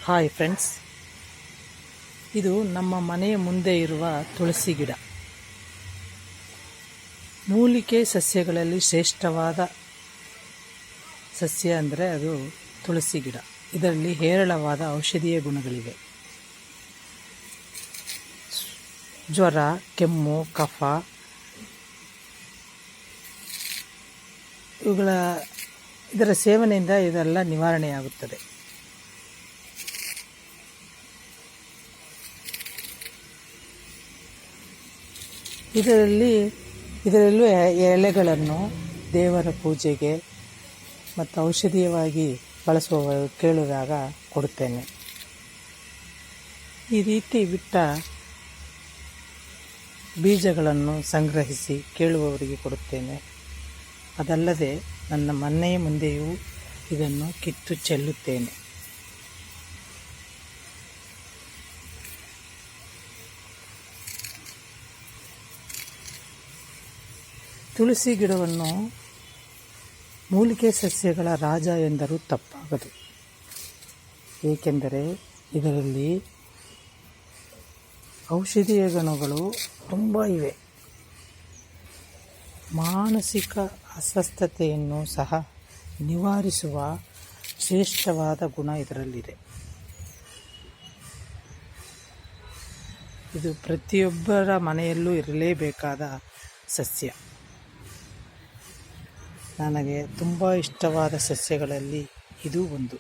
Hi friends, ಇದು ನಮ್ಮ ಮನೆಯ ಮುಂದೆ ಇರುವ ತುಳಸಿ ಗಿಡ. ಮೂಲಿಕೆ ಸಸ್ಯಗಳಲ್ಲಿ ಶ್ರೇಷ್ಠವಾದ ಸಸ್ಯ ಅಂದರೆ ಅದು ತುಳಸಿ ಗಿಡ. ಇದರಲ್ಲಿ ಹೇರಳವಾದ ಔಷಧೀಯ ಗುಣಗಳಿವೆ. ಜ್ವರ, ಕೆಮ್ಮು, ಕಫ ಇದರ ಸೇವನೆಯಿಂದ ಇದೆಲ್ಲ ನಿವಾರಣೆಯಾಗುತ್ತದೆ. ಇದರಲ್ಲೂ ಎಲೆಗಳನ್ನು ದೇವರ ಪೂಜೆಗೆ ಮತ್ತು ಔಷಧೀಯವಾಗಿ ಬಳಸುವವರು ಕೇಳಿದಾಗ ಕೊಡುತ್ತೇನೆ. ಈ ರೀತಿ ಬಿಟ್ಟ ಬೀಜಗಳನ್ನು ಸಂಗ್ರಹಿಸಿ ಕೇಳುವವರಿಗೆ ಕೊಡುತ್ತೇನೆ. ಅದಲ್ಲದೆ ನನ್ನ ಮನೆಯ ಮುಂದೆಯೂ ಇದನ್ನು ಕಿತ್ತು ಚೆಲ್ಲುತ್ತೇನೆ. ತುಳಸಿ ಗಿಡವನ್ನು ಮೂಲಿಕೆ ಸಸ್ಯಗಳ ರಾಜ ಎಂದರೂ ತಪ್ಪಾಗದು. ಏಕೆಂದರೆ ಇದರಲ್ಲಿ ಔಷಧೀಯ ಗುಣಗಳು ತುಂಬ ಇವೆ. ಮಾನಸಿಕ ಅಸ್ವಸ್ಥತೆಯನ್ನು ಸಹ ನಿವಾರಿಸುವ ಶ್ರೇಷ್ಠವಾದ ಗುಣ ಇದರಲ್ಲಿದೆ. ಇದು ಪ್ರತಿಯೊಬ್ಬರ ಮನೆಯಲ್ಲೂ ಇರಲೇಬೇಕಾದ ಸಸ್ಯ. ನನಗೆ ತುಂಬ ಇಷ್ಟವಾದ ಸಸ್ಯಗಳಲ್ಲಿ ಇದು ಒಂದು.